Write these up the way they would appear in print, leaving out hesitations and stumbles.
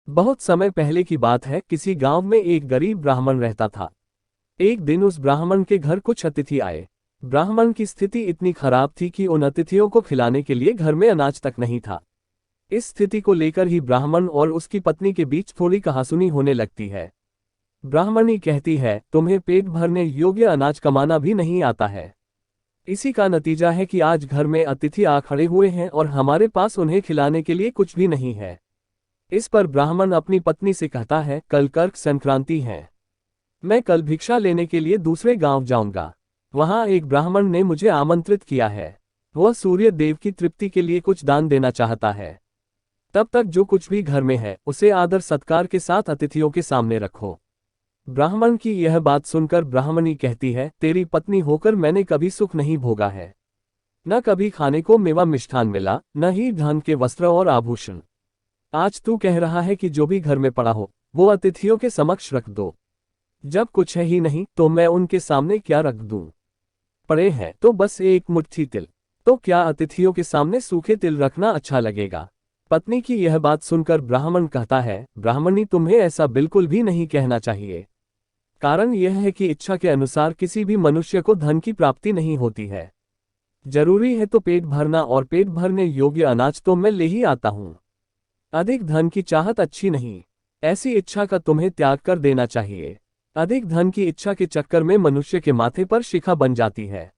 बहुत समय पहले की बात है, किसी गांव में एक गरीब ब्राह्मण रहता था। एक दिन उस ब्राह्मण के घर कुछ अतिथि आए। ब्राह्मण की स्थिति इतनी खराब थी कि उन अतिथियों को खिलाने के लिए घर में अनाज तक नहीं था। इस स्थिति को लेकर ही ब्राह्मण और उसकी पत्नी के बीच थोड़ी कहासुनी होने लगती है। ब्राह्मणी कहती है, तुम्हें पेट भरने योग्य अनाज कमाना भी नहीं आता है। इसी का नतीजा है कि आज घर में अतिथि आ खड़े हुए हैं और हमारे पास उन्हें खिलाने के लिए कुछ भी नहीं है। इस पर ब्राह्मण अपनी पत्नी से कहता है, कल कर्क संक्रांति है। मैं कल भिक्षा लेने के लिए दूसरे गांव जाऊंगा। वहां एक ब्राह्मण ने मुझे आमंत्रित किया है। वह सूर्य देव की तृप्ति के लिए कुछ दान देना चाहता है। तब तक जो कुछ भी घर में है उसे आदर सत्कार के साथ अतिथियों के सामने रखो। ब्राह्मण की यह बात सुनकर ब्राह्मणी कहती है, तेरी पत्नी होकर मैंने कभी सुख नहीं भोगा है। न कभी खाने को मेवा मिष्ठान मिला, न ही धन के वस्त्र और आभूषण। आज तू कह रहा है कि जो भी घर में पड़ा हो वो अतिथियों के समक्ष रख दो। जब कुछ है ही नहीं तो मैं उनके सामने क्या रख दूं? पड़े हैं तो बस एक मुट्ठी तिल, तो क्या अतिथियों के सामने सूखे तिल रखना अच्छा लगेगा? पत्नी की यह बात सुनकर ब्राह्मण कहता है, ब्राह्मणी, तुम्हें ऐसा बिल्कुल भी नहीं कहना चाहिए। कारण यह है कि इच्छा के अनुसार किसी भी मनुष्य को धन की प्राप्ति नहीं होती है। जरूरी है तो पेट भरना, और पेट भरने योग्य अनाज तो मैं ले ही आता हूं। अधिक धन की चाहत अच्छी नहीं। ऐसी इच्छा का तुम्हें त्याग कर देना चाहिए। अधिक धन की इच्छा के चक्कर में मनुष्य के माथे पर शिखा बन जाती है।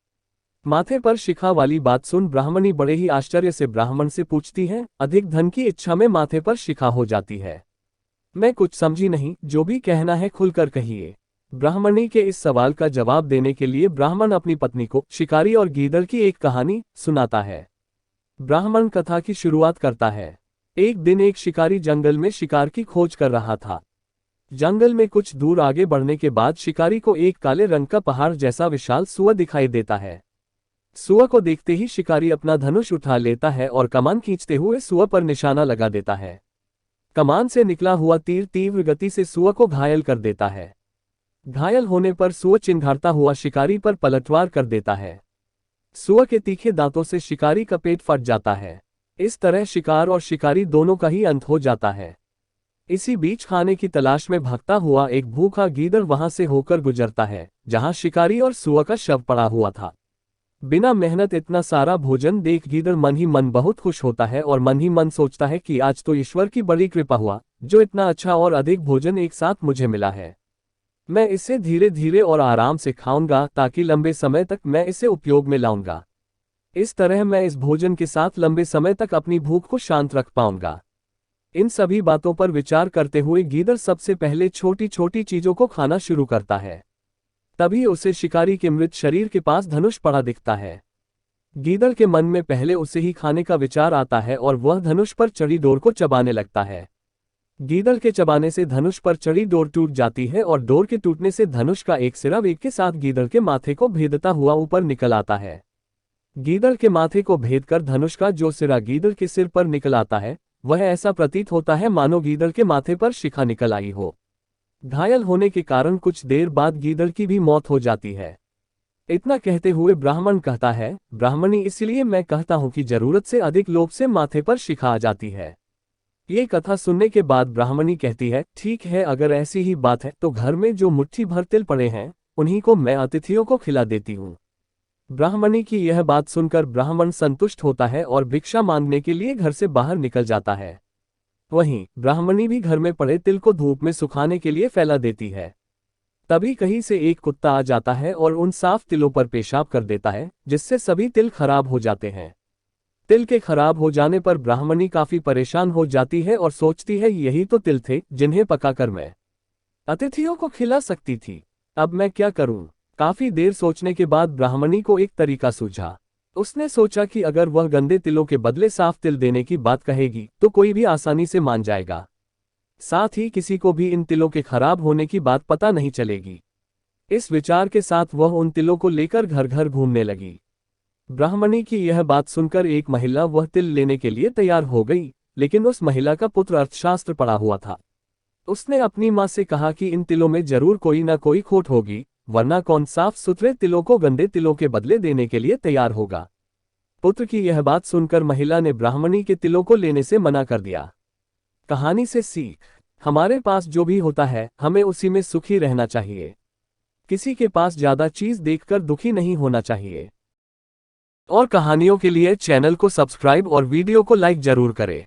माथे पर शिखा वाली बात सुन ब्राह्मणी बड़े ही आश्चर्य से ब्राह्मण से पूछती है, अधिक धन की इच्छा में माथे पर शिखा हो जाती है? मैं कुछ समझी नहीं, जो भी कहना है खुलकर कहिए। ब्राह्मणी के इस सवाल का जवाब देने के लिए ब्राह्मण अपनी पत्नी को शिकारी और गीदड़ की एक कहानी सुनाता है। ब्राह्मण कथा की शुरुआत करता है। एक दिन एक शिकारी जंगल में शिकार की खोज कर रहा था। जंगल में कुछ दूर आगे बढ़ने के बाद शिकारी को एक काले रंग का पहाड़ जैसा विशाल सूअर दिखाई देता है। सूअर को देखते ही शिकारी अपना धनुष उठा लेता है और कमान खींचते हुए सूअर पर निशाना लगा देता है। कमान से निकला हुआ तीर तीव्र गति से सूअर को घायल कर देता है। घायल होने पर सूअर चिंघाड़ता हुआ शिकारी पर पलटवार कर देता है। सूअर के तीखे दांतों से शिकारी का पेट फट जाता है। इस तरह शिकार और शिकारी दोनों का ही अंत हो जाता है। इसी बीच खाने की तलाश में भागता हुआ एक भूखा गीदड़ वहां से होकर गुजरता है, जहां शिकारी और सूअर का शव पड़ा हुआ था। बिना मेहनत इतना सारा भोजन देख गीदड़ मन ही मन बहुत खुश होता है और मन ही मन सोचता है कि आज तो ईश्वर की बड़ी कृपा हुआ, जो इतना अच्छा और अधिक भोजन एक साथ मुझे मिला है। मैं इसे धीरे धीरे और आराम से खाऊंगा ताकि लंबे समय तक मैं इसे उपयोग में लाऊंगा। इस तरह मैं इस भोजन के साथ लंबे समय तक अपनी भूख को शांत रख पाऊंगा। इन सभी बातों पर विचार करते हुए गीदड़ सबसे पहले छोटी छोटी चीजों को खाना शुरू करता है। तभी उसे शिकारी के मृत शरीर के पास धनुष पड़ा दिखता है। गीदड़ के मन में पहले उसे ही खाने का विचार आता है और वह धनुष पर चढ़ी डोर को चबाने लगता है। गीदड़ के चबाने से धनुष पर चढ़ी डोर टूट जाती है और डोर के टूटने से धनुष का एक सिरा वेग के साथ गीदड़ के माथे को भेदता हुआ ऊपर निकल आता है। गीदड़ के माथे को भेदकर धनुष का जो सिरा गीदड़ के सिर पर निकल आता है, वह ऐसा प्रतीत होता है मानो गीदड़ के माथे पर शिखा निकल आई हो। घायल होने के कारण कुछ देर बाद गीदड़ की भी मौत हो जाती है। इतना कहते हुए ब्राह्मण कहता है, ब्राह्मणी, इसलिए मैं कहता हूं कि जरूरत से अधिक लोभ से माथे पर शिखा आ जाती है। ये कथा सुनने के बाद ब्राह्मणी कहती है, ठीक है, अगर ऐसी ही बात है तो घर में जो मुट्ठी भर तिल पड़े हैं उन्हीं को मैं अतिथियों को खिला देती हूँ। ब्राह्मणी की यह बात सुनकर ब्राह्मण संतुष्ट होता है और भिक्षा मांगने के लिए घर से बाहर निकल जाता है। वहीं ब्राह्मणी भी घर में पड़े तिल को धूप में सुखाने के लिए फैला देती है। तभी कहीं से एक कुत्ता आ जाता है और उन साफ तिलों पर पेशाब कर देता है, जिससे सभी तिल खराब हो जाते हैं। तिल के खराब हो जाने पर ब्राह्मणी काफी परेशान हो जाती है और सोचती है, यही तो तिल थे जिन्हें पकाकर मैं अतिथियों को खिला सकती थी। अब मैं क्या करूं? काफी देर सोचने के बाद ब्राह्मणी को एक तरीका सूझा। उसने सोचा कि अगर वह गंदे तिलों के बदले साफ तिल देने की बात कहेगी तो कोई भी आसानी से मान जाएगा। साथ ही किसी को भी इन तिलों के खराब होने की बात पता नहीं चलेगी। इस विचार के साथ वह उन तिलों को लेकर घर घर घूमने लगी। ब्राह्मणी की यह बात सुनकर एक महिला वह तिल लेने के लिए तैयार हो गई, लेकिन उस महिला का पुत्र अर्थशास्त्र पढ़ा हुआ था। उसने अपनी माँ से कहा कि इन तिलों में जरूर कोई ना कोई खोट होगी, वरना कौन साफ सुथरे तिलों को गंदे तिलों के बदले देने के लिए तैयार होगा। पुत्र की यह बात सुनकर महिला ने ब्राह्मणी के तिलों को लेने से मना कर दिया। कहानी से सीख। हमारे पास जो भी होता है हमें उसी में सुखी रहना चाहिए। किसी के पास ज्यादा चीज देखकर दुखी नहीं होना चाहिए। और कहानियों के लिए चैनल को सब्सक्राइब और वीडियो को लाइक जरूर करें।